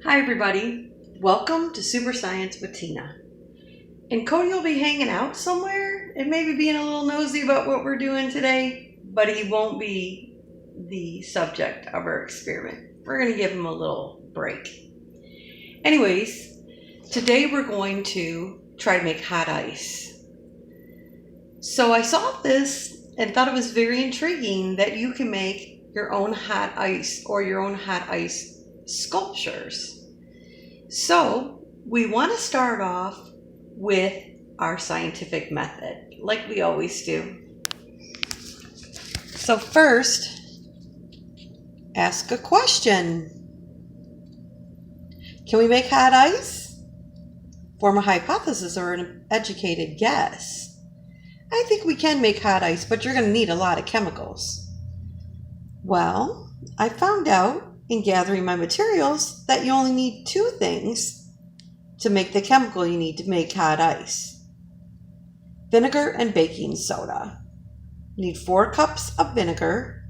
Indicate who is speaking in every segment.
Speaker 1: Hi everybody, welcome to Super Science with Tina. And Cody will be hanging out somewhere and maybe being a little nosy about what we're doing today, but he won't be the subject of our experiment. We're going to give him a little break. Anyways, today we're going to try to make hot ice. So I saw this and thought it was very intriguing that you can make your own hot ice or your own hot ice sculptures. So we want to start off with our scientific method, like we always do. So first, ask a question. Can we make hot ice? Form a hypothesis or an educated guess. I think we can make hot ice, but you're going to need a lot of chemicals. Well, I found out in gathering my materials that you only need two things to make the chemical you need to make hot ice. Vinegar and baking soda. You need 4 cups of vinegar,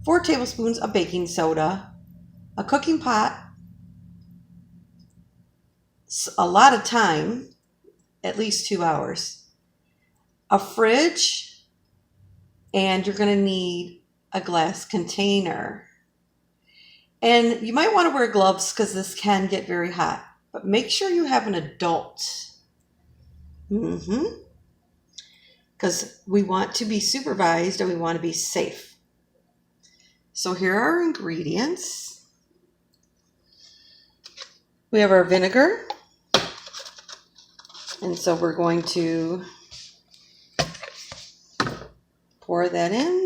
Speaker 1: 4 tablespoons of baking soda, a cooking pot, a lot of time, at least 2 hours, a fridge, and you're going to need a glass container. And you might want to wear gloves because this can get very hot. But make sure you have an adult. Because we want to be supervised and we want to be safe. So here are our ingredients. We have our vinegar. And so we're going to pour that in.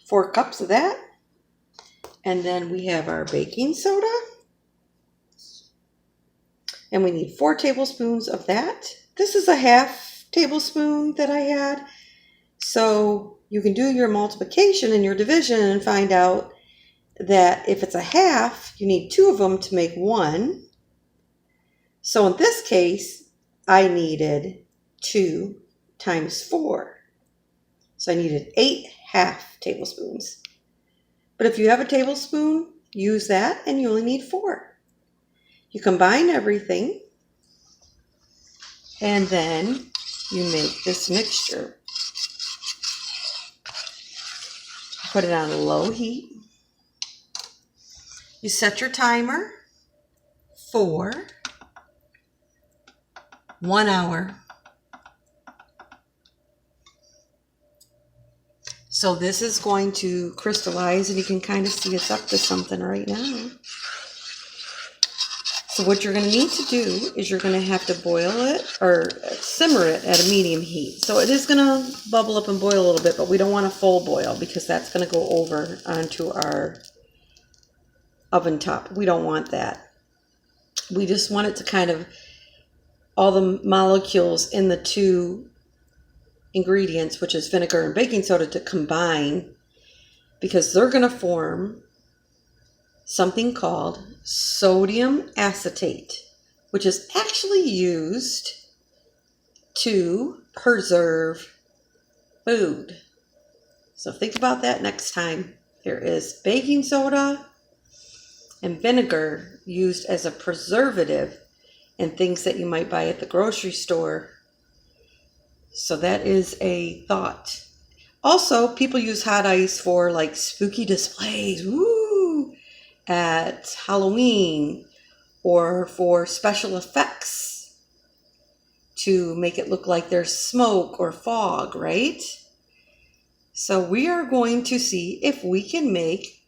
Speaker 1: 4 cups of that. And then we have our baking soda. And we need 4 tablespoons of that. This is a half tablespoon that I had. So you can do your multiplication and your division and find out that if it's a half, you need 2 of them to make 1. So in this case, I needed 2 times 4. So I needed 8 half tablespoons. But if you have a tablespoon, use that and you only need 4. You combine everything and then you make this mixture. Put it on a low heat. You set your timer for 1 hour. So this is going to crystallize and you can kind of see it's up to something right now. So what you're going to need to do is you're going to have to boil it or simmer it at a medium heat. So it is going to bubble up and boil a little bit, but we don't want a full boil because that's going to go over onto our oven top. We don't want that. We just want it to kind of, all the molecules in the 2 ingredients, which is vinegar and baking soda, to combine because they're going to form something called sodium acetate, which is actually used to preserve food. So think about that next time. There is baking soda and vinegar used as a preservative in things that you might buy at the grocery store. So that is a thought. Also, people use hot ice for like spooky displays, at Halloween, or for special effects to make it look like there's smoke or fog, right? So we are going to see if we can make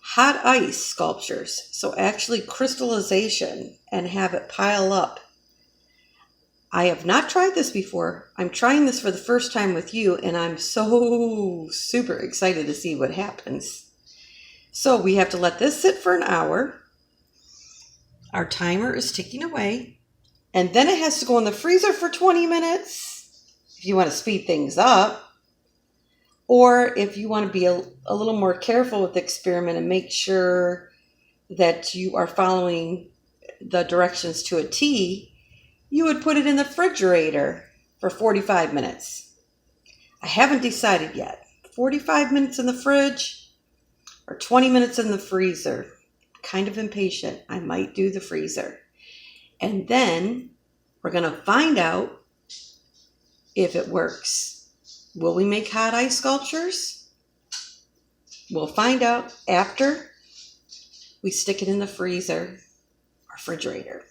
Speaker 1: hot ice sculptures. So actually crystallization and have it pile up. I have not tried this before. I'm trying this for the first time with you, and I'm so super excited to see what happens. So we have to let this sit for an hour. Our timer is ticking away, and then it has to go in the freezer for 20 minutes if you want to speed things up, or if you want to be a little more careful with the experiment and make sure that you are following the directions to a T, you would put it in the refrigerator for 45 minutes. I haven't decided yet. 45 minutes in the fridge or 20 minutes in the freezer. Kind of impatient. I might do the freezer. And then we're going to find out if it works. Will we make hot ice sculptures? We'll find out after we stick it in the freezer or refrigerator.